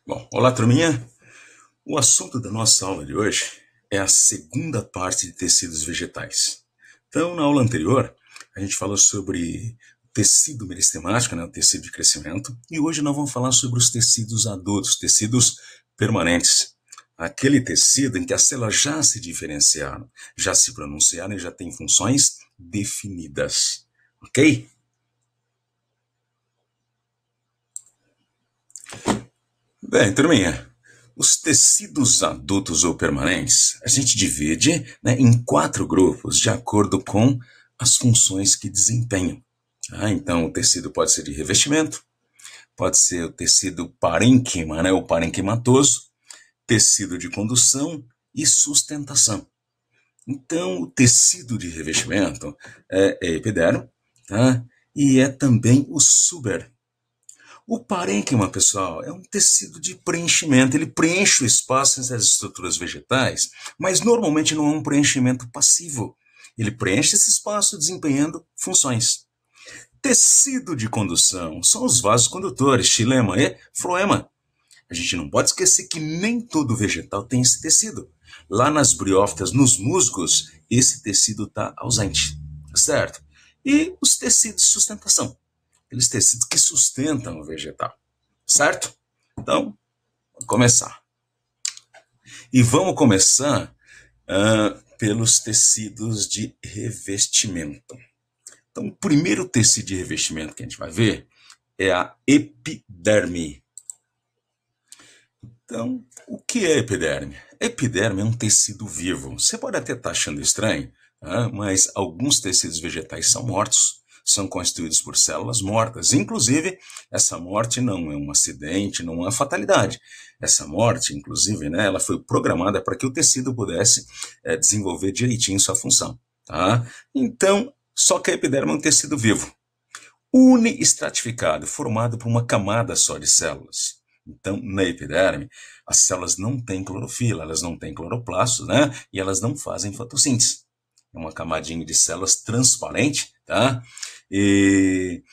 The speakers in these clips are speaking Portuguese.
Bom, olá, turminha. O assunto da nossa aula de hoje é a segunda parte de tecidos vegetais. Então, na aula anterior, a gente falou sobre tecido meristemático, né, o tecido de crescimento, e hoje nós vamos falar sobre os tecidos adultos, tecidos permanentes. Aquele tecido em que as células já se diferenciaram, já se pronunciaram e já têm funções definidas. Ok? Bem, turminha, os tecidos adultos ou permanentes a gente divide, né, em quatro grupos de acordo com as funções que desempenham. Então, o tecido pode ser de revestimento, pode ser o tecido parênquima, né, ou parenquimatoso, tecido de condução e sustentação. Então, o tecido de revestimento é epiderme, tá? E é também o suber. O parênquima, pessoal, é um tecido de preenchimento. Ele preenche o espaço entre as estruturas vegetais, mas normalmente não é um preenchimento passivo. Ele preenche esse espaço desempenhando funções. Tecido de condução são os vasos condutores, xilema e floema. A gente não pode esquecer que nem todo vegetal tem esse tecido. Lá nas briófitas, nos musgos, esse tecido está ausente, certo? E os tecidos de sustentação, aqueles tecidos que sustentam o vegetal, certo? Então, vamos começar. E vamos começar pelos tecidos de revestimento. Então, o primeiro tecido de revestimento que a gente vai ver é a epiderme. Então, o que é epiderme? Epiderme é um tecido vivo. Você pode até estar achando estranho, mas alguns tecidos vegetais são mortos, são constituídos por células mortas. Inclusive, essa morte não é um acidente, não é uma fatalidade. Essa morte, inclusive, né, ela foi programada para que o tecido pudesse desenvolver direitinho sua função. Tá? Então, só que a epiderme é um tecido vivo, uniestratificado, formado por uma camada só de células. Então, na epiderme, as células não têm clorofila, elas não têm cloroplastos, né? E elas não fazem fotossíntese. É uma camadinha de células transparente, tá? E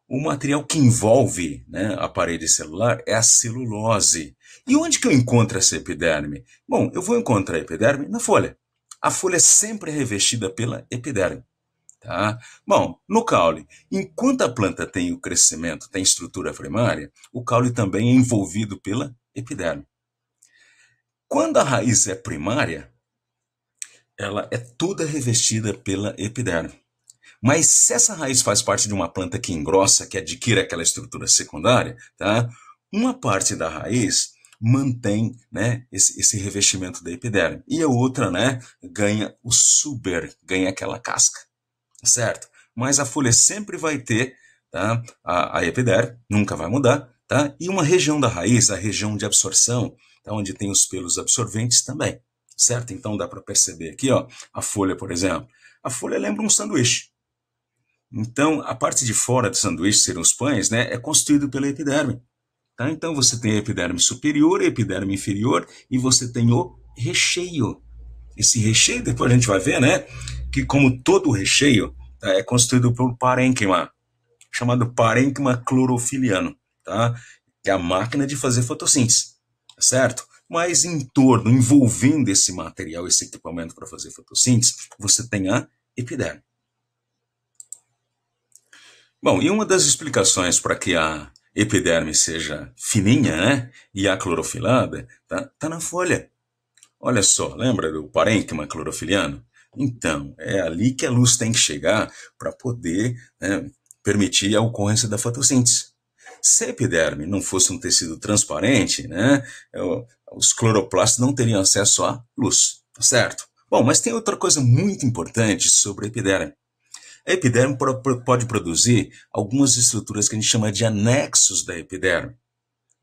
o material que envolve, né, a parede celular é a celulose. E onde que eu encontro essa epiderme? Bom, eu vou encontrar a epiderme na folha. A folha é sempre revestida pela epiderme. Tá? Bom, no caule, enquanto a planta tem o crescimento, tem estrutura primária, o caule também é envolvido pela epiderme. Quando a raiz é primária, ela é toda revestida pela epiderme. Mas se essa raiz faz parte de uma planta que engrossa, que adquire aquela estrutura secundária, tá? Uma parte da raiz mantém, né, esse revestimento da epiderme. E a outra, né, ganha o suber, ganha aquela casca. Certo? Mas a folha sempre vai ter, tá, a epiderme, nunca vai mudar, tá? E uma região da raiz, a região de absorção, tá, onde tem os pelos absorventes também, certo? Então dá para perceber aqui, ó, a folha, por exemplo. A folha lembra um sanduíche. Então, a parte de fora do sanduíche, seriam os pães, né, é constituído pela epiderme. Tá? Então, você tem a epiderme superior, a epiderme inferior, e você tem o recheio. Esse recheio, depois a gente vai ver, né, que como todo recheio, tá, é constituído por parênquima, chamado parênquima clorofiliano, tá? Que é a máquina de fazer fotossíntese, certo? Mas em torno, envolvendo esse material, esse equipamento para fazer fotossíntese, você tem a epiderme. Bom, e uma das explicações para que a epiderme seja fininha, né, e aclorofilada, tá na folha. Olha só, lembra do parênquima clorofiliano? Então, é ali que a luz tem que chegar para poder, né, permitir a ocorrência da fotossíntese. Se a epiderme não fosse um tecido transparente, né, os cloroplastos não teriam acesso à luz, tá certo? Bom, mas tem outra coisa muito importante sobre a epiderme. A epiderme pode produzir algumas estruturas que a gente chama de anexos da epiderme.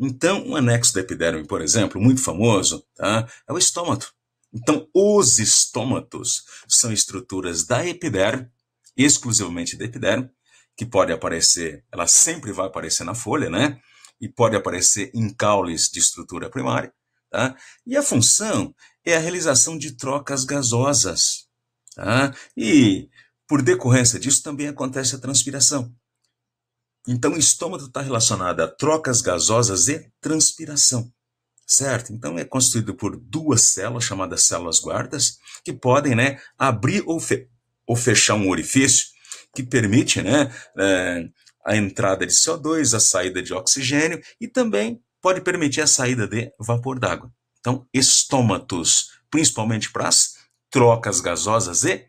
Então, um anexo da epiderme, por exemplo, muito famoso, tá, é o estômato. Então, os estômatos são estruturas da epiderme, exclusivamente da epiderme, que pode aparecer, ela sempre vai aparecer na folha, né? E pode aparecer em caules de estrutura primária, tá? E a função é a realização de trocas gasosas, tá? E, por decorrência disso, também acontece a transpiração. Então, o estômago está relacionado a trocas gasosas e transpiração, certo? Então, é constituído por duas células, chamadas células guardas, que podem, né, abrir ou fechar um orifício que permite, né, a entrada de CO2, a saída de oxigênio e também pode permitir a saída de vapor d'água. Então, estômatos, principalmente para as trocas gasosas e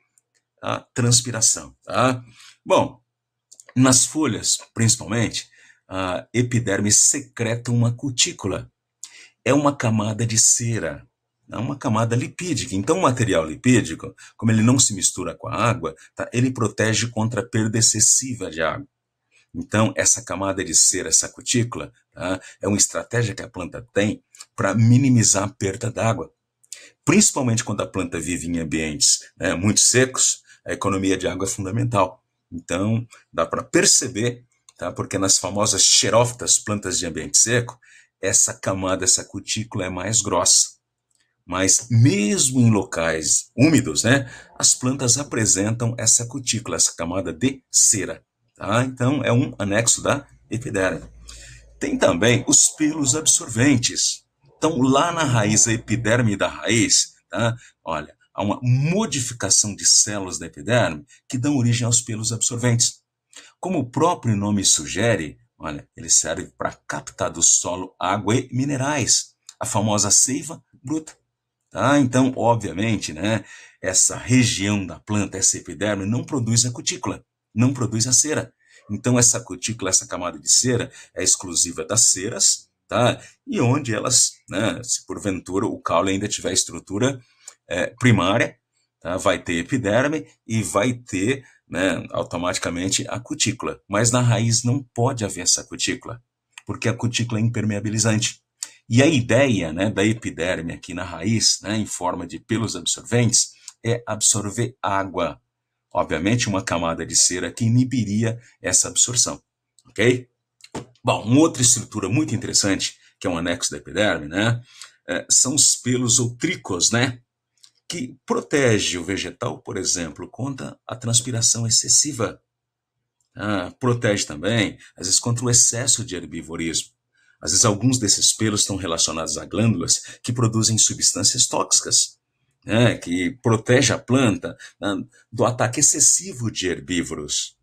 a transpiração, tá? Bom, nas folhas, principalmente, a epiderme secreta uma cutícula. É uma camada de cera, é uma camada lipídica. Então, o material lipídico, como ele não se mistura com a água, tá, ele protege contra a perda excessiva de água. Então, essa camada de cera, essa cutícula, tá, é uma estratégia que a planta tem para minimizar a perda d'água. Principalmente quando a planta vive em ambientes, né, muito secos, a economia de água é fundamental. Então, dá para perceber, tá, porque nas famosas xerófitas, plantas de ambiente seco, essa camada, essa cutícula é mais grossa. Mas mesmo em locais úmidos, né, as plantas apresentam essa cutícula, essa camada de cera. Tá? Então, é um anexo da epiderme. Tem também os pelos absorventes. Então, lá na raiz, a epiderme da raiz, tá? Olha, há uma modificação de células da epiderme que dão origem aos pelos absorventes. Como o próprio nome sugere, olha, ele serve para captar do solo água e minerais, a famosa seiva bruta. Tá? Então, obviamente, né, essa região da planta, essa epiderme, não produz a cutícula, não produz a cera. Então, essa cutícula, essa camada de cera, é exclusiva das ceras, tá? E onde elas, né, se porventura o caule ainda tiver estrutura primária, tá? Vai ter epiderme e vai ter, né, automaticamente a cutícula. Mas na raiz não pode haver essa cutícula, porque a cutícula é impermeabilizante. E a ideia, né, da epiderme aqui na raiz, né, em forma de pelos absorventes, é absorver água. Obviamente, uma camada de cera que inibiria essa absorção, ok? Bom, uma outra estrutura muito interessante, que é um anexo da epiderme, né, são os pelos ou tricos, né, que protege o vegetal, por exemplo, contra a transpiração excessiva. Protege também, às vezes, contra o excesso de herbivorismo. Às vezes, alguns desses pelos estão relacionados a glândulas que produzem substâncias tóxicas, né, que protege a planta, né, do ataque excessivo de herbívoros.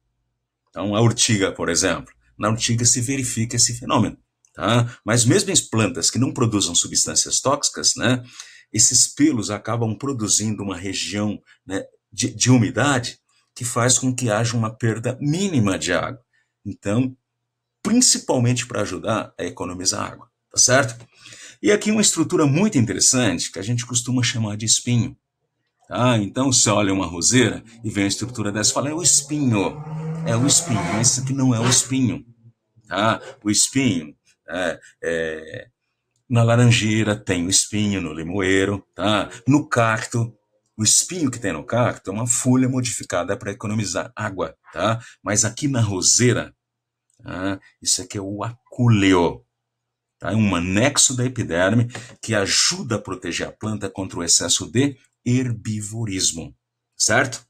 Então, a urtiga, por exemplo, na urtiga se verifica esse fenômeno. Tá? Mas mesmo em plantas que não produzam substâncias tóxicas, né, esses pelos acabam produzindo uma região, né, de umidade que faz com que haja uma perda mínima de água. Então, principalmente para ajudar a economizar água, tá certo? E aqui uma estrutura muito interessante que a gente costuma chamar de espinho. Tá? Então você olha uma roseira e vê a estrutura dessa e fala, é o espinho. É o espinho, mas isso aqui não é o espinho. Tá? O espinho, na laranjeira tem o espinho, no limoeiro, tá? No cacto, o espinho que tem no cacto é uma folha modificada para economizar água, tá? Mas aqui na roseira, isso aqui é o acúleo. Tá? É um anexo da epiderme que ajuda a proteger a planta contra o excesso de herbivorismo, certo?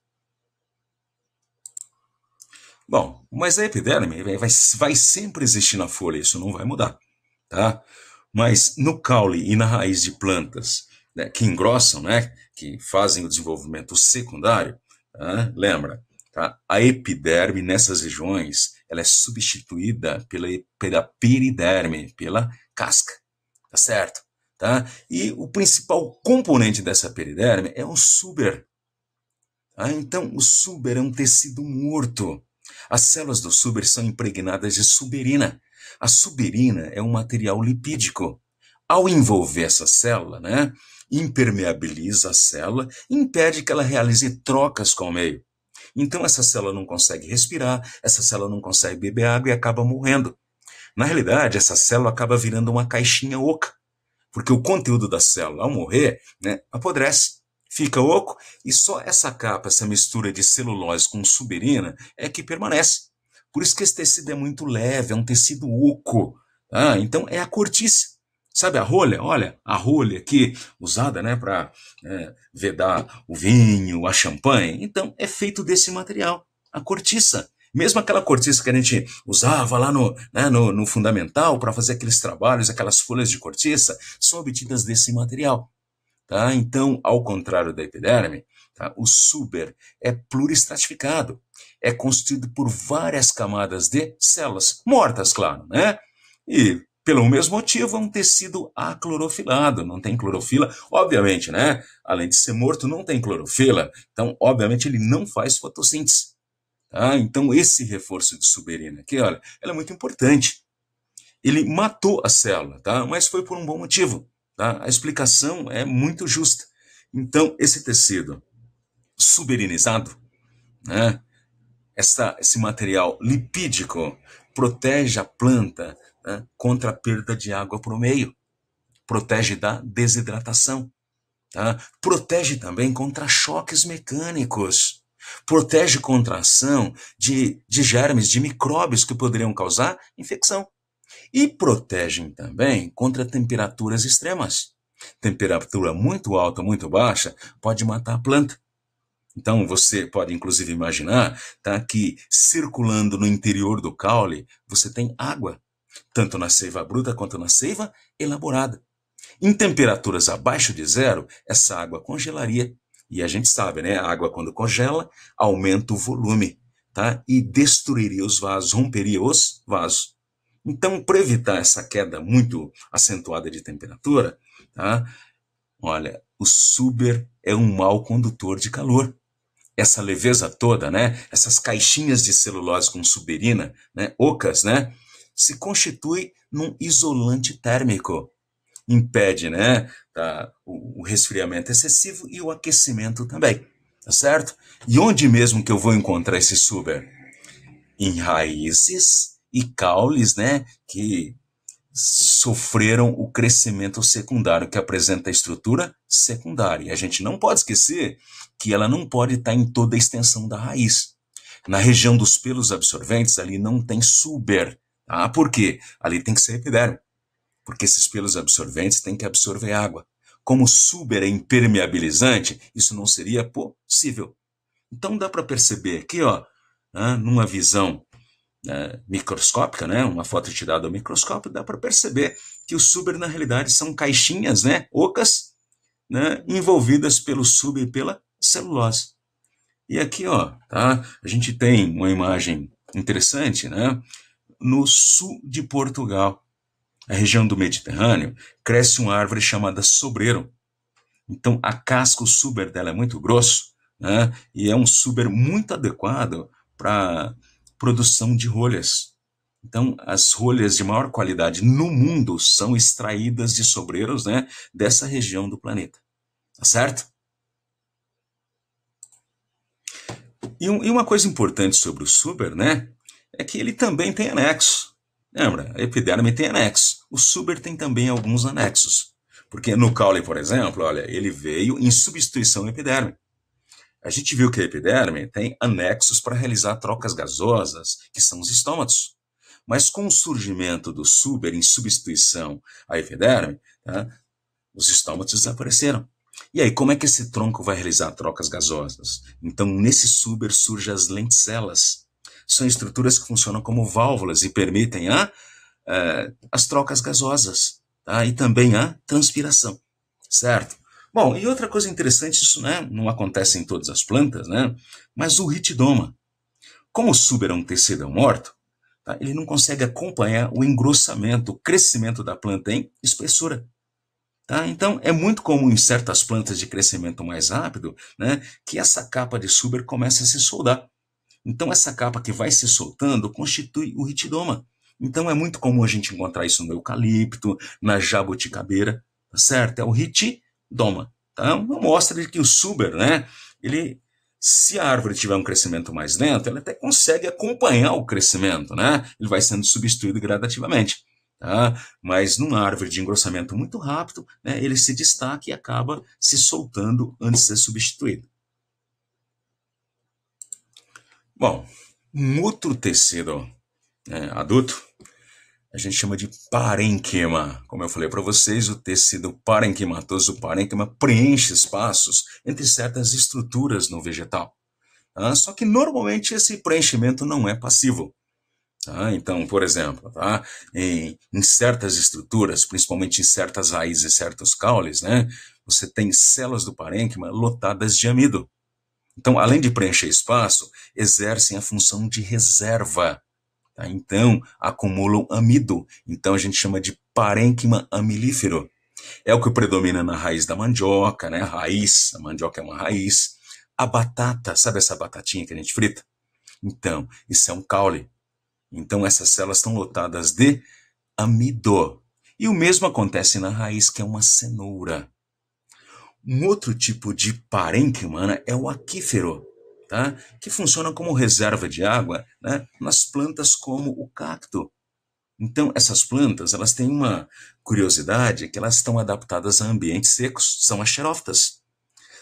Bom, mas a epiderme vai sempre existir na folha, isso não vai mudar, tá? Mas no caule e na raiz de plantas, né, que engrossam, né, que fazem o desenvolvimento secundário, tá? Lembra, tá? A epiderme nessas regiões ela é substituída pela periderme, pela casca, tá certo? Tá? E o principal componente dessa periderme é o suber. Então, o suber é um tecido morto. As células do suber são impregnadas de suberina. A suberina é um material lipídico. Ao envolver essa célula, né, impermeabiliza a célula e impede que ela realize trocas com o meio. Então, essa célula não consegue respirar, essa célula não consegue beber água e acaba morrendo. Na realidade, essa célula acaba virando uma caixinha oca, porque o conteúdo da célula, ao morrer, né, apodrece, fica oco, e só essa capa, essa mistura de celulose com suberina é que permanece. Por isso que esse tecido é muito leve, é um tecido oco. Então, é a cortiça. Sabe a rolha? Olha, a rolha aqui, usada, né, para vedar o vinho, a champanhe. Então, é feito desse material, a cortiça. Mesmo aquela cortiça que a gente usava lá no fundamental para fazer aqueles trabalhos, aquelas folhas de cortiça, são obtidas desse material. Tá? Então, ao contrário da epiderme, tá? O suber é pluristratificado, é constituído por várias camadas de células, mortas, claro, né? E, pelo mesmo motivo, é um tecido aclorofilado, não tem clorofila, obviamente, né? Além de ser morto, não tem clorofila, então, obviamente, ele não faz fotossíntese. Tá? Então, esse reforço de suberina aqui, olha, ela é muito importante. Ele matou a célula, tá? Mas foi por um bom motivo. Tá? A explicação é muito justa. Então, esse tecido suberinizado, né? Esse material lipídico protege a planta, né, contra a perda de água para o meio, protege da desidratação, tá? Protege também contra choques mecânicos, protege contra a ação de germes, de micróbios que poderiam causar infecção. E protegem também contra temperaturas extremas. Temperatura muito alta, muito baixa, pode matar a planta. Então, você pode, inclusive, imaginar, tá, que circulando no interior do caule, você tem água, tanto na seiva bruta quanto na seiva elaborada. Em temperaturas abaixo de zero, essa água congelaria. E a gente sabe, né? A água, quando congela, aumenta o volume, tá? E destruiria os vasos, romperia os vasos. Então, para evitar essa queda muito acentuada de temperatura, tá? Olha, o suber é um mau condutor de calor. Essa leveza toda, né? Essas caixinhas de celulose com suberina, né? Ocas, né? Se constitui num isolante térmico. Impede, né? Tá? O resfriamento excessivo e o aquecimento também, tá certo? E onde mesmo que eu vou encontrar esse suber? Em raízes e caules, né? Que sofreram o crescimento secundário, que apresenta a estrutura secundária. E a gente não pode esquecer que ela não pode estar em toda a extensão da raiz. Na região dos pelos absorventes, ali não tem suber. Tá? Por quê? Ali tem que ser epiderme. Porque esses pelos absorventes têm que absorver água. Como o suber é impermeabilizante, isso não seria possível. Então dá para perceber aqui, ó, numa visão microscópica, né, uma foto tirada ao microscópio, dá para perceber que os suber, na realidade, são caixinhas, né, ocas, né, envolvidas pelo suber e pela celulose. E aqui, ó, tá, a gente tem uma imagem interessante, né, no sul de Portugal, a região do Mediterrâneo, cresce uma árvore chamada sobreiro. Então, a casca, o suber dela é muito grosso, né, e é um suber muito adequado para produção de rolhas. Então, as rolhas de maior qualidade no mundo são extraídas de sobreiros, né, dessa região do planeta. Tá certo? E uma coisa importante sobre o suber, né, é que ele também tem anexo. Lembra? A epiderme tem anexo. O suber tem também alguns anexos. Porque no caule, por exemplo, olha, ele veio em substituição à epiderme. A gente viu que a epiderme tem anexos para realizar trocas gasosas, que são os estômatos. Mas com o surgimento do suber em substituição à epiderme, tá, os estômatos desapareceram. E aí, como é que esse tronco vai realizar trocas gasosas? Então, nesse suber surgem as lenticelas. São estruturas que funcionam como válvulas e permitem as trocas gasosas, tá? E também a transpiração, certo? Bom, e outra coisa interessante, isso, né, não acontece em todas as plantas, né, mas o ritidoma, como o suber é um tecido morto, tá, ele não consegue acompanhar o engrossamento, o crescimento da planta em espessura. Tá? Então, é muito comum em certas plantas de crescimento mais rápido, né, que essa capa de suber comece a se soldar. Então, essa capa que vai se soltando constitui o ritidoma. Então, é muito comum a gente encontrar isso no eucalipto, na jabuticabeira, tá certo? É o ritidoma. Tá? Uma mostra de que o suber, né, se a árvore tiver um crescimento mais lento, ela até consegue acompanhar o crescimento, né? Ele vai sendo substituído gradativamente. Tá? Mas numa árvore de engrossamento muito rápido, né, ele se destaca e acaba se soltando antes de ser substituído. Bom, um outro tecido adulto, a gente chama de parênquima. Como eu falei para vocês, o tecido parenquimatoso, o parênquima, preenche espaços entre certas estruturas no vegetal. Tá? Só que normalmente esse preenchimento não é passivo. Tá? Então, por exemplo, tá? Em certas estruturas, principalmente em certas raízes e certos caules, né? Você tem células do parênquima lotadas de amido. Então, além de preencher espaço, exercem a função de reserva. Tá? Então, acumulam amido. Então, a gente chama de parênquima amilífero. É o que predomina na raiz da mandioca, né? A mandioca é uma raiz. A batata, sabe essa batatinha que a gente frita? Então, isso é um caule. Então, essas células estão lotadas de amido. E o mesmo acontece na raiz, que é uma cenoura. Um outro tipo de parênquima, né, é o aquífero, tá? Que funciona como reserva de água, né, nas plantas como o cacto. Então, essas plantas, elas têm uma curiosidade, que elas estão adaptadas a ambientes secos, são as xerófitas.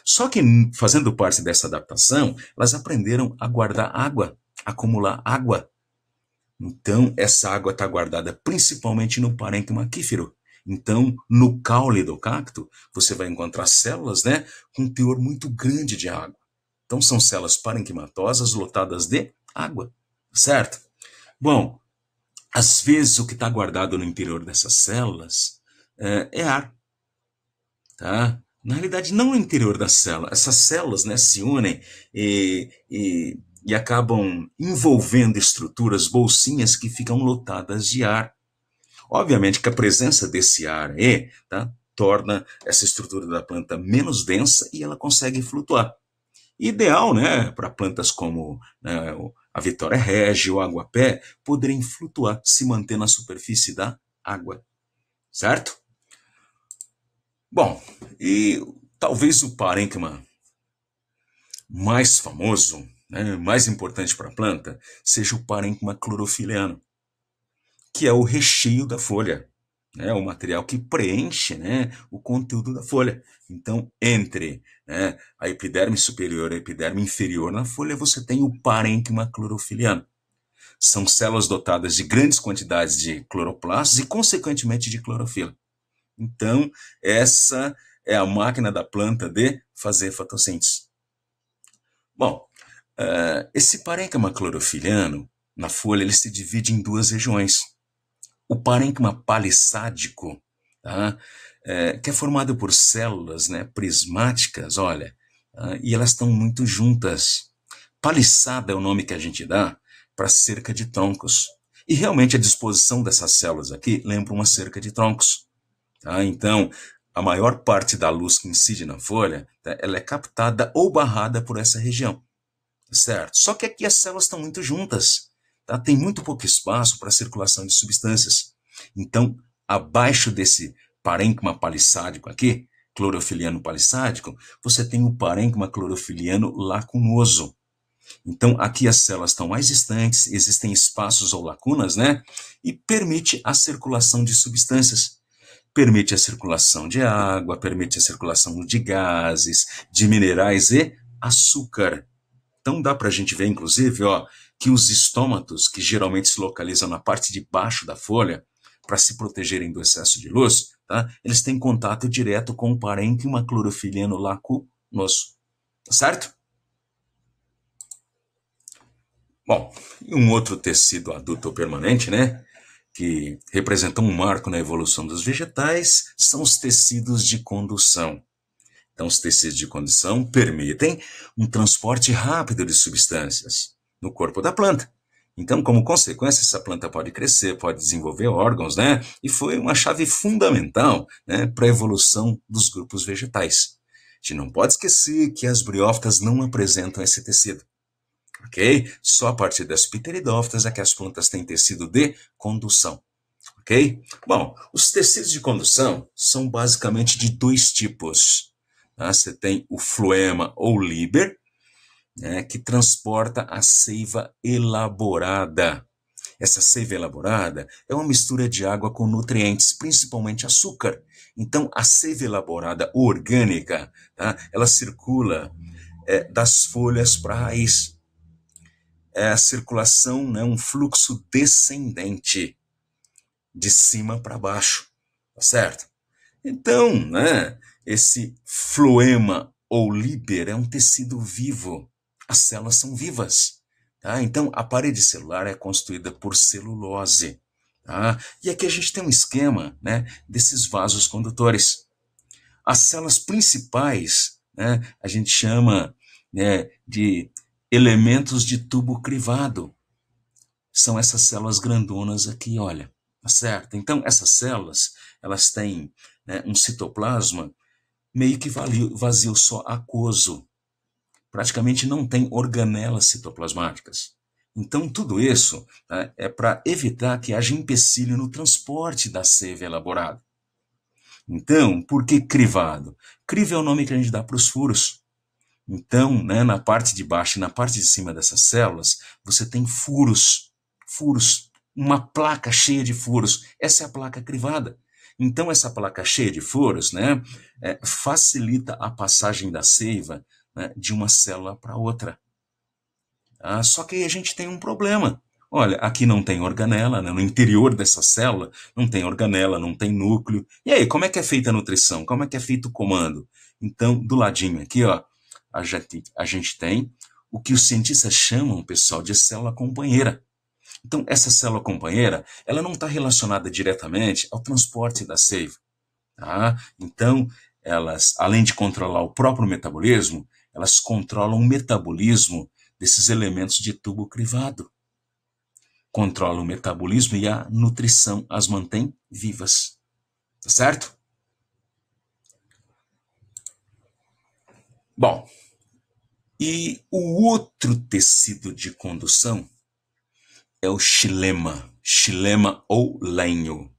Só que, fazendo parte dessa adaptação, elas aprenderam a guardar água, acumular água. Então, essa água está guardada principalmente no parênquima aquífero. Então, no caule do cacto, você vai encontrar células, né, com um teor muito grande de água. Então, são células parenquimatosas lotadas de água, certo? Bom, às vezes o que está guardado no interior dessas células é ar, tá? Na realidade, não no interior da célula. Essas células, né, se unem e acabam envolvendo estruturas, bolsinhas que ficam lotadas de ar. Obviamente que a presença desse ar aí, tá, torna essa estrutura da planta menos densa e ela consegue flutuar. Ideal, né, para plantas como, né, a Vitória Regia ou Aguapé poderem flutuar, se manter na superfície da água, certo? Bom, e talvez o parênquima mais famoso, né, mais importante para a planta, seja o parênquima clorofiliano, que é o recheio da folha, né, o material que preenche, né, o conteúdo da folha. Então, entre, né, a epiderme superior e a epiderme inferior na folha, você tem o parênquima clorofiliano. São células dotadas de grandes quantidades de cloroplastos e, consequentemente, de clorofila. Então, essa é a máquina da planta de fazer fotossíntese. Bom, esse parênquima clorofiliano, na folha, ele se divide em duas regiões. O parênquima palissádico, tá? Que é formado por células, né, prismáticas, olha, e elas estão muito juntas. Paliçada é o nome que a gente dá para cerca de troncos. E realmente a disposição dessas células aqui lembra uma cerca de troncos. Tá? Então, a maior parte da luz que incide na folha, tá, ela é captada ou barrada por essa região. Certo? Só que aqui as células estão muito juntas. Tá? Tem muito pouco espaço para a circulação de substâncias. Então, abaixo desse parênquima palissádico aqui, clorofiliano palissádico, você tem o parênquima clorofiliano lacunoso. Então, aqui as células estão mais distantes, existem espaços ou lacunas, né? E permite a circulação de substâncias. Permite a circulação de água, permite a circulação de gases, de minerais e açúcar. Então dá para a gente ver, inclusive, ó, que os estômatos, que geralmente se localizam na parte de baixo da folha, para se protegerem do excesso de luz, tá? Eles têm contato direto com o parênquima clorofiliano lacunoso. Tá certo? Bom, e um outro tecido adulto ou permanente, né? Que representam um marco na evolução dos vegetais, são os tecidos de condução. Então, os tecidos de condução permitem um transporte rápido de substâncias no corpo da planta. Então, como consequência, essa planta pode crescer, pode desenvolver órgãos, né? E foi uma chave fundamental, né, para a evolução dos grupos vegetais. A gente não pode esquecer que as briófitas não apresentam esse tecido, ok? Só a partir das pteridófitas é que as plantas têm tecido de condução, ok? Bom, os tecidos de condução são basicamente de dois tipos. Você tem o floema ou líber, né, que transporta a seiva elaborada. Essa seiva elaborada é uma mistura de água com nutrientes, principalmente açúcar. Então, a seiva elaborada orgânica, tá, ela circula das folhas para a raiz. É a circulação, né, um fluxo descendente, de cima para baixo, tá certo? Então, né, esse floema ou líber é um tecido vivo, as células são vivas. Tá? Então, a parede celular é constituída por celulose. Tá? E aqui a gente tem um esquema, né, desses vasos condutores. As células principais, né, a gente chama, né, de elementos de tubo crivado. São essas células grandonas aqui, olha, tá certo? Então, essas células, elas têm, né, um citoplasma meio que vazio, só aquoso. Praticamente não tem organelas citoplasmáticas. Então, tudo isso, tá, é para evitar que haja empecilho no transporte da seiva elaborada. Então, por que crivado? Crivo é o nome que a gente dá para os furos. Então, né, na parte de baixo e na parte de cima dessas células, você tem furos, uma placa cheia de furos. Essa é a placa crivada. Então, essa placa cheia de furos, né, facilita a passagem da seiva, né, de uma célula para outra. Só que aí a gente tem um problema. Olha, aqui não tem organela, né? No interior dessa célula não tem organela, não tem núcleo. E aí, como é que é feita a nutrição? Como é que é feito o comando? Então, do ladinho aqui, ó, a gente tem o que os cientistas chamam, pessoal, de célula companheira. Então, essa célula companheira, ela não está relacionada diretamente ao transporte da seiva. Tá? Então, elas, além de controlar o próprio metabolismo, elas controlam o metabolismo desses elementos de tubo crivado. Controlam o metabolismo e a nutrição, as mantém vivas. Tá certo? Bom, e o outro tecido de condução é o xilema ou lenho.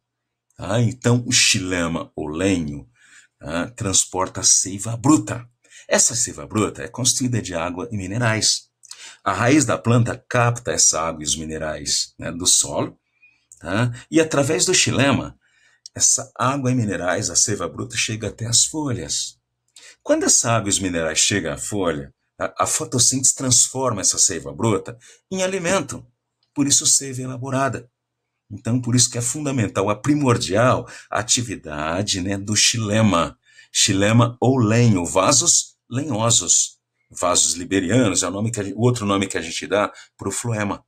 Tá? Então, o xilema ou lenho transporta a seiva bruta. Essa seiva bruta é constituída de água e minerais. A raiz da planta capta essa água e os minerais, né, do solo, tá? E através do xilema, essa água e minerais, a seiva bruta, chega até as folhas. Quando essa água e os minerais chegam à folha, a fotossíntese transforma essa seiva bruta em alimento. Por isso, seiva elaborada. Então, por isso que é fundamental, é primordial a atividade, né, do xilema. Xilema ou lenho, vasos lenhosos. Vasos liberianos é o outro nome que a gente dá para o floema.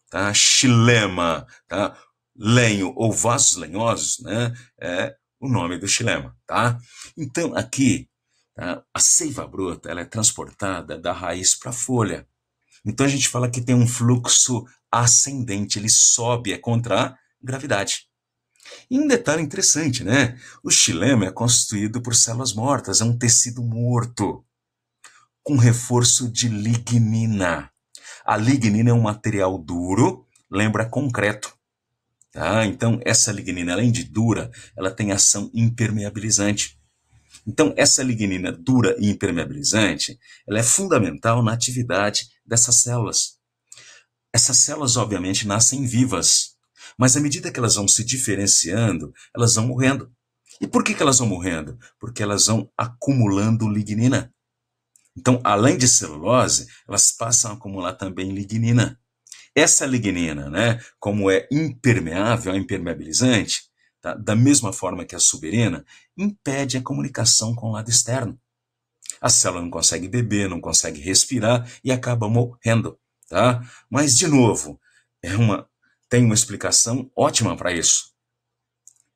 Tá? Xilema, tá? Lenho ou vasos lenhosos, né, é o nome do xilema. Tá? Então, aqui, tá, a seiva bruta ela é transportada da raiz para a folha. Então a gente fala que tem um fluxo ascendente, ele sobe, é contra a gravidade. E um detalhe interessante, né? O xilema é constituído por células mortas, é um tecido morto, com reforço de lignina. A lignina é um material duro, lembra concreto. Tá? Então, essa lignina, além de dura, ela tem ação impermeabilizante. Então, essa lignina dura e impermeabilizante, ela é fundamental na atividade dessas células. Essas células, obviamente, nascem vivas, mas à medida que elas vão se diferenciando, elas vão morrendo. E por que elas vão morrendo? Porque elas vão acumulando lignina. Então, além de celulose, elas passam a acumular também lignina. Essa lignina, né, como é impermeável, é impermeabilizante, tá, da mesma forma que a suberina, impede a comunicação com o lado externo. A célula não consegue beber, não consegue respirar e acaba morrendo. Tá? Mas, de novo, tem uma explicação ótima para isso.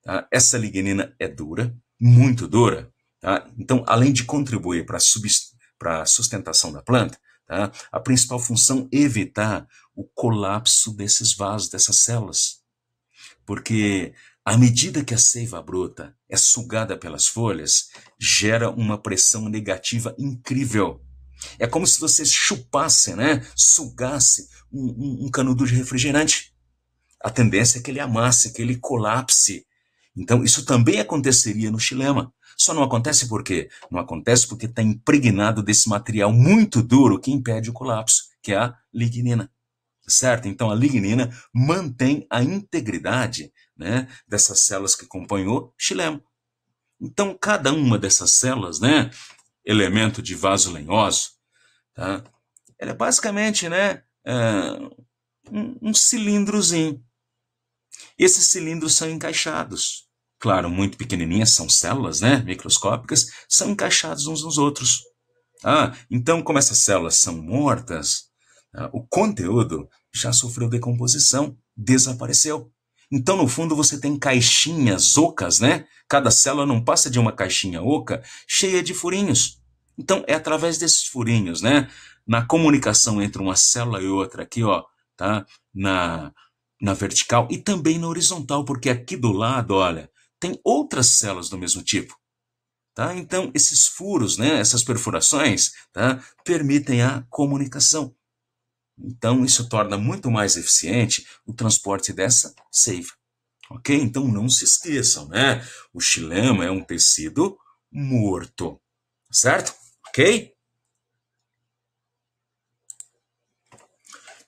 Tá? Essa lignina é dura, muito dura. Tá? Então, além de contribuir para a sustentação da planta, tá? A principal função é evitar o colapso desses vasos, dessas células. Porque à medida que a seiva bruta é sugada pelas folhas, gera uma pressão negativa incrível. É como se você chupasse, né, sugasse um canudo de refrigerante. A tendência é que ele amasse, que ele colapse. Então, isso também aconteceria no xilema. Só não acontece por quê? Não acontece porque está impregnado desse material muito duro que impede o colapso, que é a lignina. Certo? Então, a lignina mantém a integridade, né, dessas células que compõem o xilema. Então, cada uma dessas células, né, elemento de vaso lenhoso, tá, ela é basicamente, né, um cilindrozinho. Esses cilindros são encaixados. Claro, muito pequenininhas, são células, né, microscópicas, são encaixados uns nos outros. Então, como essas células são mortas, o conteúdo já sofreu decomposição, desapareceu. Então, no fundo, você tem caixinhas ocas, né? Cada célula não passa de uma caixinha oca cheia de furinhos. Então, é através desses furinhos, né? Na comunicação entre uma célula e outra, aqui, ó, tá? Na vertical e também na horizontal, porque aqui do lado, olha, tem outras células do mesmo tipo. Tá? Então, esses furos, né, essas perfurações, tá, permitem a comunicação. Então, isso torna muito mais eficiente o transporte dessa seiva. Ok? Então, não se esqueçam, né? O xilema é um tecido morto. Certo? Ok?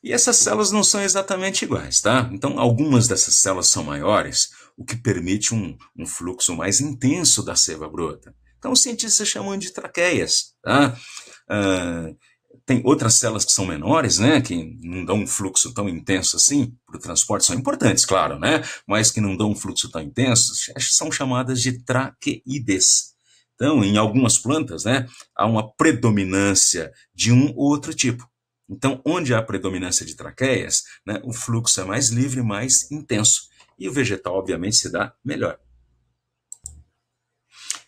E essas células não são exatamente iguais, tá? Então, algumas dessas células são maiores, o que permite um fluxo mais intenso da seiva bruta. Então, os cientistas chamam de traqueias, tá? Ah, tem outras células que são menores, né, que não dão um fluxo tão intenso assim para o transporte, são importantes, claro, né, mas que não dão um fluxo tão intenso, são chamadas de traqueides. Então, em algumas plantas, né, há uma predominância de um ou outro tipo. Então, onde há predominância de traqueias, né, o fluxo é mais livre, mais intenso. E o vegetal, obviamente, se dá melhor.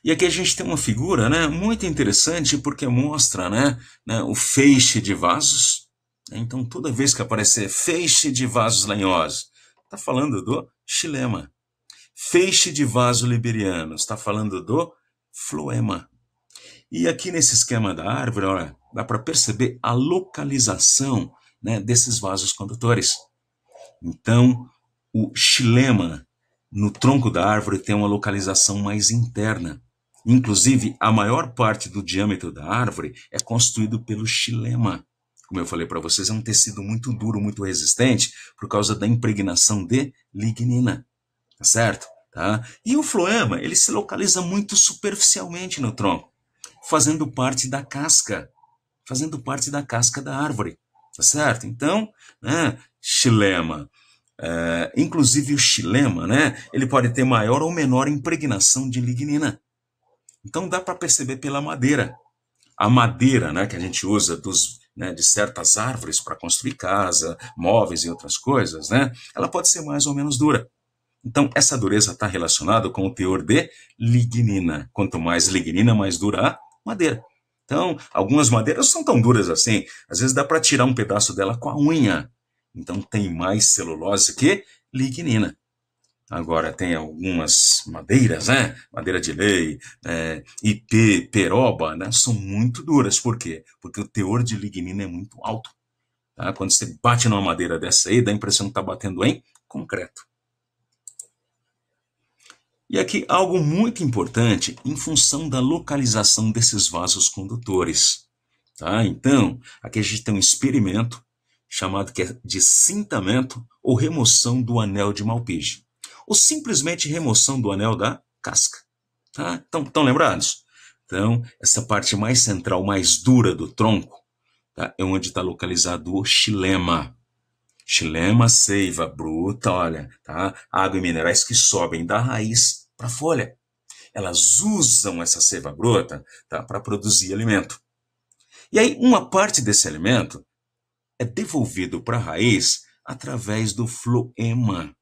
E aqui a gente tem uma figura, né, muito interessante porque mostra, né, o feixe de vasos. Então, toda vez que aparecer feixe de vasos lenhosos, está falando do xilema. Feixe de vaso liberiano, está falando do floema. E aqui nesse esquema da árvore, olha, dá para perceber a localização, né, desses vasos condutores. Então, o xilema no tronco da árvore tem uma localização mais interna. Inclusive, a maior parte do diâmetro da árvore é constituído pelo xilema. Como eu falei para vocês, é um tecido muito duro, muito resistente, por causa da impregnação de lignina, tá certo? Tá? E o floema, ele se localiza muito superficialmente no tronco, fazendo parte da casca da árvore, tá certo? Então, né, xilema, inclusive o xilema, né, ele pode ter maior ou menor impregnação de lignina. Então dá para perceber pela madeira. A madeira, né, que a gente usa né, de certas árvores para construir casa, móveis e outras coisas, né, ela pode ser mais ou menos dura. Então, essa dureza está relacionada com o teor de lignina. Quanto mais lignina, mais dura a madeira. Então, algumas madeiras são tão duras assim. Às vezes dá para tirar um pedaço dela com a unha. Então, tem mais celulose que lignina. Agora, tem algumas madeiras, né? Madeira de lei, ipê, peroba, né? São muito duras. Por quê? Porque o teor de lignina é muito alto. Tá? Quando você bate numa madeira dessa aí, dá a impressão que está batendo em concreto. E aqui algo muito importante em função da localização desses vasos condutores. Tá? Então, aqui a gente tem um experimento chamado que é de cintamento ou remoção do anel de Malpighi. Ou simplesmente remoção do anel da casca. Tá? Então, estão lembrados? Então, essa parte mais central, mais dura do tronco, tá? É onde está localizado o xilema. Xilema, seiva bruta, olha, tá? Água e minerais que sobem da raiz para a folha. Elas usam essa seiva bruta, tá, para produzir alimento. E aí, uma parte desse alimento é devolvido para a raiz através do floema.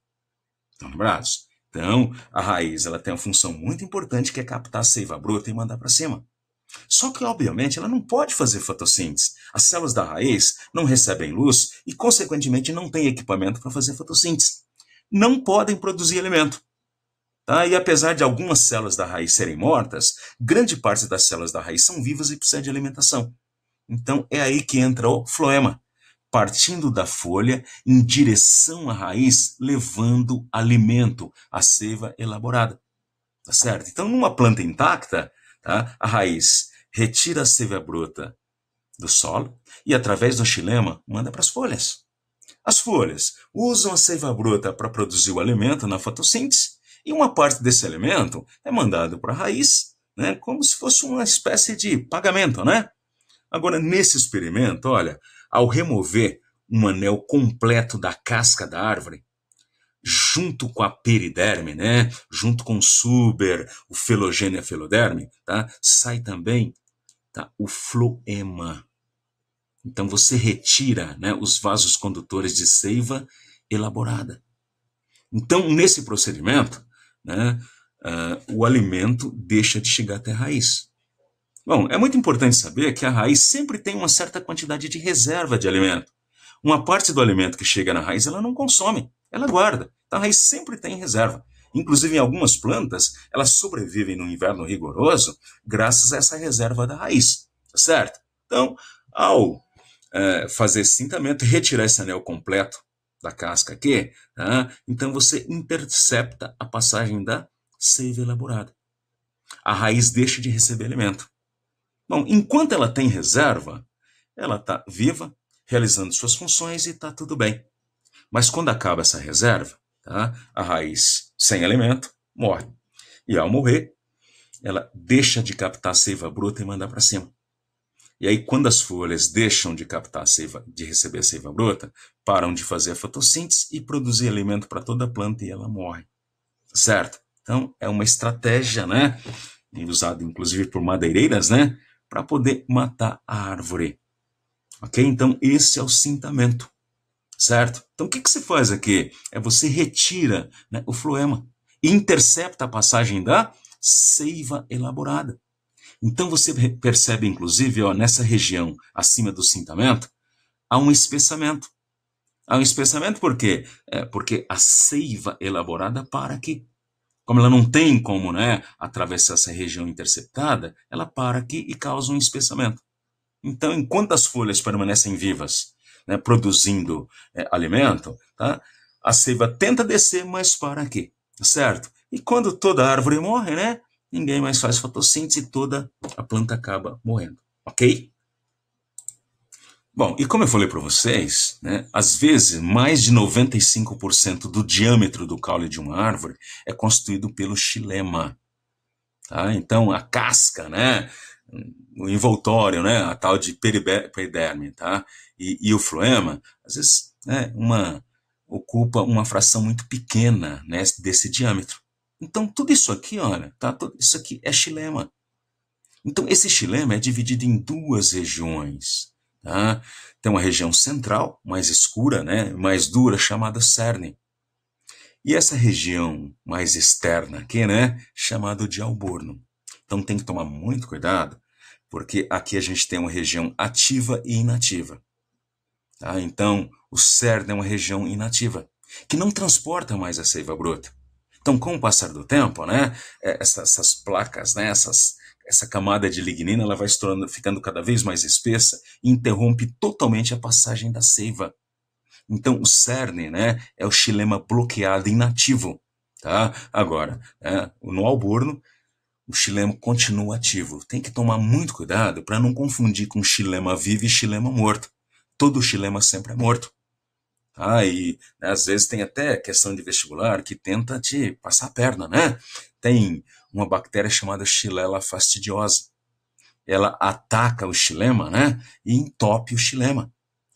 Estão lembrados? Então, a raiz ela tem uma função muito importante que é captar a seiva bruta e mandar para cima. Só que, obviamente, ela não pode fazer fotossíntese. As células da raiz não recebem luz e, consequentemente, não têm equipamento para fazer fotossíntese. Não podem produzir alimento. Tá? E apesar de algumas células da raiz serem mortas, grande parte das células da raiz são vivas e precisam de alimentação. Então, é aí que entra o floema, partindo da folha em direção à raiz, levando alimento, a seiva elaborada. Tá certo? Então, numa planta intacta, tá, a raiz retira a seiva bruta do solo e, através do xilema, manda para as folhas. As folhas usam a seiva bruta para produzir o alimento na fotossíntese e uma parte desse alimento é mandado para a raiz, né, como se fosse uma espécie de pagamento, né? Agora, nesse experimento, olha, ao remover um anel completo da casca da árvore, junto com a periderme, né, junto com o suber, o felogênio e a feloderme, tá, sai também tá? O floema. Então você retira, né, os vasos condutores de seiva elaborada. Então, nesse procedimento, né, o alimento deixa de chegar até a raiz. Bom, é muito importante saber que a raiz sempre tem uma certa quantidade de reserva de alimento. Uma parte do alimento que chega na raiz, ela não consome, ela guarda. Então, a raiz sempre tem reserva. Inclusive, em algumas plantas, elas sobrevivem no inverno rigoroso graças a essa reserva da raiz, certo? Então, ao fazer esse cintamento e retirar esse anel completo da casca aqui, tá? Então você intercepta a passagem da seiva elaborada. A raiz deixa de receber alimento. Bom, enquanto ela tem reserva, ela está viva, realizando suas funções e está tudo bem. Mas quando acaba essa reserva, tá? A raiz sem alimento morre. E ao morrer, ela deixa de captar a seiva bruta e mandar para cima. E aí, quando as folhas deixam de captar a seiva, de receber a seiva bruta, param de fazer a fotossíntese e produzir alimento para toda a planta e ela morre. Certo? Então, é uma estratégia, né? Usada inclusive por madeireiras, né? Para poder matar a árvore. Ok? Então, esse é o cintamento. Certo? Então, o que você faz aqui? Você retira, né, o floema e intercepta a passagem da seiva elaborada. Então você percebe, inclusive, ó, nessa região acima do cintamento, há um espessamento. Há um espessamento por quê? Porque a seiva elaborada para aqui. Como ela não tem como, né, atravessar essa região interceptada, ela para aqui e causa um espessamento. Então, enquanto as folhas permanecem vivas, né, produzindo alimento, tá, a seiva tenta descer, mas para aqui, certo? E quando toda a árvore morre, né, ninguém mais faz fotossíntese e toda a planta acaba morrendo, ok? Bom, e como eu falei para vocês, né, às vezes mais de 95% do diâmetro do caule de uma árvore é constituído pelo xilema. Tá? Então, a casca, né, o envoltório, né, a tal de periderme, tá? E o floema, às vezes, né, ocupa uma fração muito pequena, né, desse diâmetro. Então, tudo isso aqui, olha, tá? Tudo isso aqui é xilema. Então, esse xilema é dividido em duas regiões. Tá? Tem uma região central, mais escura, né, mais dura, chamada cerne. E essa região mais externa aqui, né, chamada de alborno. Então, tem que tomar muito cuidado, porque aqui a gente tem uma região ativa e inativa. Tá? Então, o cerne é uma região inativa, que não transporta mais a seiva bruta. Então, com o passar do tempo, né, essas placas, né, essa camada de lignina, ela vai ficando cada vez mais espessa e interrompe totalmente a passagem da seiva. Então, o cerne, né, é o xilema bloqueado, inativo. Tá? Agora, no alborno, o xilema continua ativo. Tem que tomar muito cuidado para não confundir com xilema vivo e xilema morto. Todo xilema sempre é morto. E né, às vezes tem até questão de vestibular que tenta te passar a perna, né? Tem uma bactéria chamada Xylella fastidiosa. Ela ataca o xilema, né? E entope o xilema,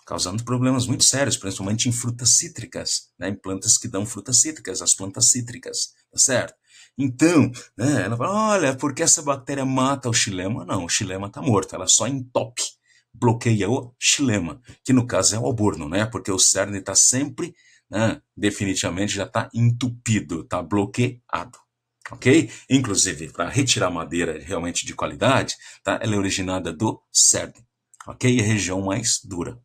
causando problemas muito sérios, principalmente em frutas cítricas, né? Em plantas que dão frutas cítricas, as plantas cítricas, tá certo? Então, né, ela fala, olha, porque essa bactéria mata o xilema? Não, o xilema está morto, ela só entope, bloqueia o xilema, que no caso é o alborno, né? Porque o cerne está sempre, né, definitivamente já está entupido, está bloqueado. Ok? Inclusive, para retirar madeira realmente de qualidade, tá? Ela é originada do cerne. Ok? É a região mais dura.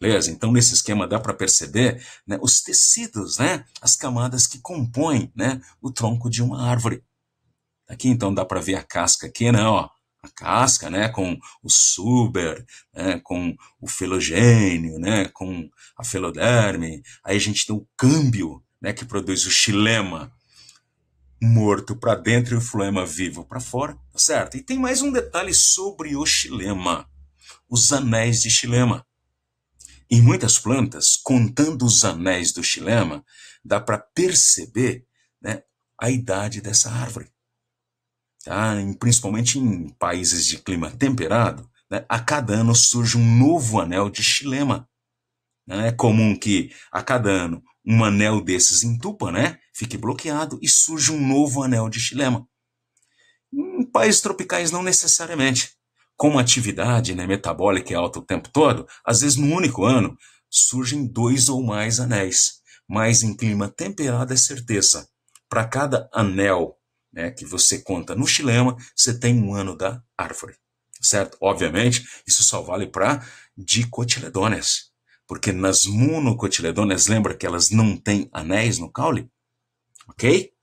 Beleza? Então, nesse esquema dá para perceber, né, os tecidos, né, as camadas que compõem, né, o tronco de uma árvore. Aqui, então, dá para ver a casca aqui, né, ó, a casca, né, com o suber, né, com o filogênio, né, com a filoderme. Aí a gente tem o câmbio, né, que produz o xilema morto para dentro e o floema vivo para fora, tá certo? E tem mais um detalhe sobre o xilema, os anéis de xilema. Em muitas plantas, contando os anéis do xilema, dá para perceber, né, a idade dessa árvore. Tá? Principalmente em países de clima temperado, né, a cada ano surge um novo anel de xilema. É comum que a cada ano um anel desses entupa, né, fique bloqueado e surge um novo anel de xilema. Em países tropicais não necessariamente. com uma atividade, né, metabólica alta o tempo todo, às vezes no único ano, surgem 2 ou mais anéis. Mas em clima temperado é certeza. Para cada anel, né, que você conta no xilema, você tem um ano da árvore. Certo? Obviamente, isso só vale para dicotiledôneas. Porque nas monocotiledôneas, lembra que elas não têm anéis no caule? Ok?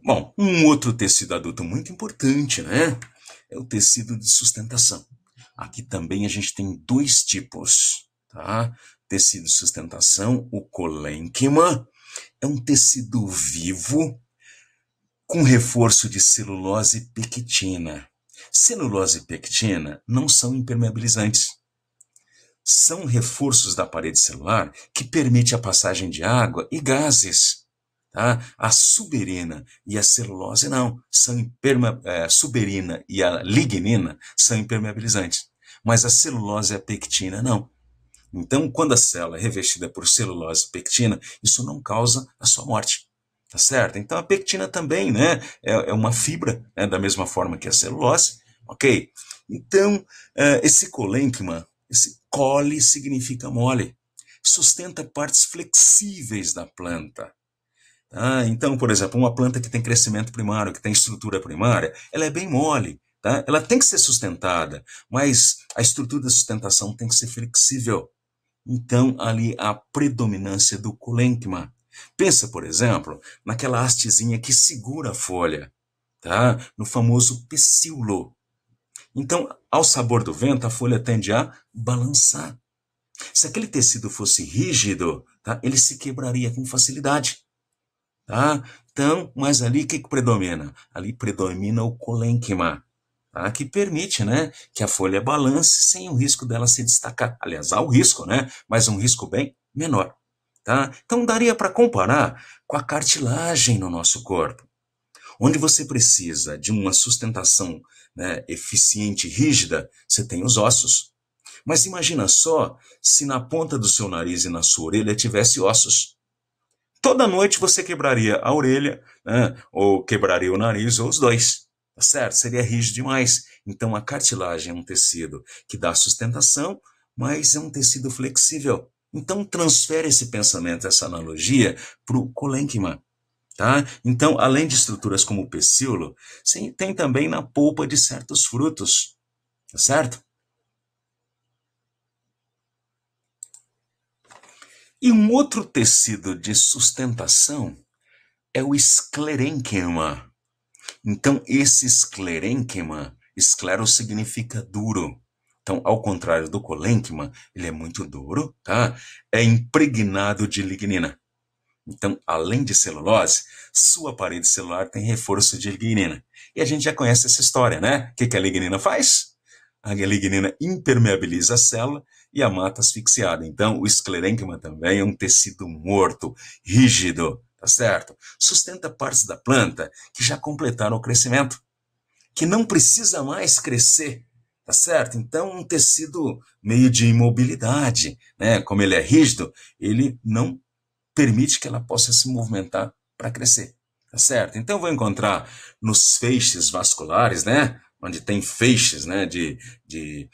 Bom, um outro tecido adulto muito importante, né? É o tecido de sustentação. Aqui também a gente tem 2 tipos, tá? Tecido de sustentação, o colênquima, é um tecido vivo com reforço de celulose e pectina. Celulose e pectina não são impermeabilizantes. São reforços da parede celular que permitem a passagem de água e gases. Tá? A suberina e a celulose não, suberina e a lignina são impermeabilizantes, mas a celulose e a pectina não. Então, quando a célula é revestida por celulose e pectina, isso não causa a sua morte. Tá certo? Então, a pectina também, né, é uma fibra, né, da mesma forma que a celulose, ok? Então, esse colênquima, esse cole significa mole, sustenta partes flexíveis da planta. Então, por exemplo, uma planta que tem crescimento primário, que tem estrutura primária, ela é bem mole, tá? Ela tem que ser sustentada, mas a estrutura da sustentação tem que ser flexível. Então, ali há a predominância do colênquima. Pensa, por exemplo, naquela hastezinha que segura a folha, tá? No famoso pecíolo. Então, ao sabor do vento, a folha tende a balançar. Se aquele tecido fosse rígido, tá? Ele se quebraria com facilidade. Tá? Então, mas ali o que predomina? Ali predomina o colênquima, tá? Que permite, né, que a folha balance sem o risco dela se destacar. Aliás, há o risco, né, mas um risco bem menor. Tá? Então, daria para comparar com a cartilagem no nosso corpo, onde você precisa de uma sustentação, né, eficiente e rígida, você tem os ossos. Mas imagina só se na ponta do seu nariz e na sua orelha tivesse ossos. Toda noite você quebraria a orelha, né, ou quebraria o nariz, ou os dois. Tá certo? Seria rígido demais. Então, a cartilagem é um tecido que dá sustentação, mas é um tecido flexível. Então, transfere esse pensamento, essa analogia, para o colênquima. Tá? Então, além de estruturas como o pecíolo, tem também na polpa de certos frutos. Tá certo? E um outro tecido de sustentação é o esclerênquima. Então, esse esclerênquima, esclero significa duro. Então, ao contrário do colênquima, ele é muito duro, tá? É impregnado de lignina. Então, além de celulose, sua parede celular tem reforço de lignina. E a gente já conhece essa história, né? O que a lignina faz? A lignina impermeabiliza a célula e a mata asfixiada. Então, o esclerênquima também é um tecido morto, rígido, tá certo? Sustenta partes da planta que já completaram o crescimento, que não precisa mais crescer, tá certo? Então, um tecido meio de imobilidade, né? Como ele é rígido, ele não permite que ela possa se movimentar para crescer, tá certo? Então, vou encontrar nos feixes vasculares, né? Onde tem feixes, né? De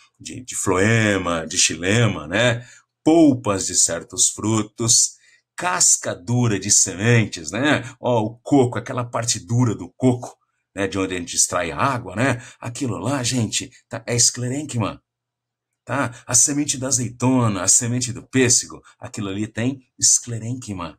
floema, de xilema, né? Polpas de certos frutos, casca dura de sementes, né? Ó, o coco, aquela parte dura do coco, né? De onde a gente extrai a água, né? Aquilo lá, gente, tá? É esclerênquima. Tá? A semente da azeitona, a semente do pêssego, aquilo ali tem esclerênquima,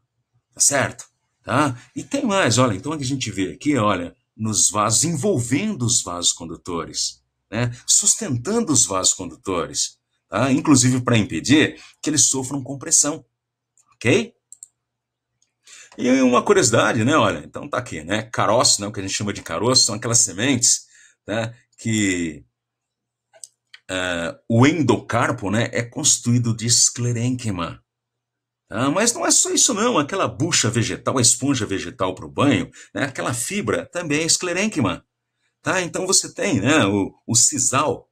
tá certo? Tá? E tem mais, olha, então a gente vê aqui, olha, nos vasos, envolvendo os vasos condutores, né? Sustentando os vasos condutores, tá? Inclusive para impedir que eles sofram compressão, ok? E uma curiosidade, né, olha, então tá aqui, né, caroço, né, o que a gente chama de caroço, são aquelas sementes, né, que o endocarpo, né, é constituído de esclerênquima. Tá? Mas não é só isso não, aquela bucha vegetal, a esponja vegetal para o banho, né, aquela fibra também é esclerênquima. Tá? Então você tem, né, o sisal,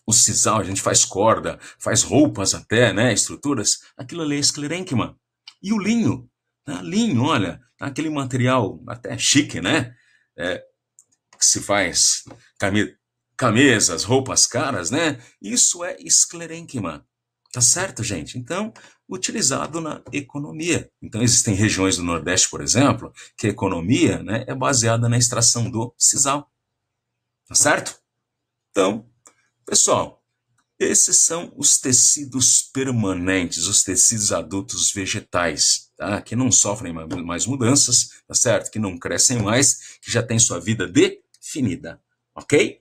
a gente faz corda, faz roupas até, né, estruturas, aquilo ali é esclerênquima. E o linho, tá? Linho, olha, tá aquele material até chique, né, que se faz camisas, roupas caras, né? Isso é esclerênquima. Tá certo, gente? Então, utilizado na economia. Então, existem regiões do Nordeste, por exemplo, que a economia, né, é baseada na extração do sisal. Tá certo? Então, pessoal, esses são os tecidos permanentes, os tecidos adultos vegetais, tá? Que não sofrem mais mudanças, tá certo? Que não crescem mais, que já têm sua vida definida, ok?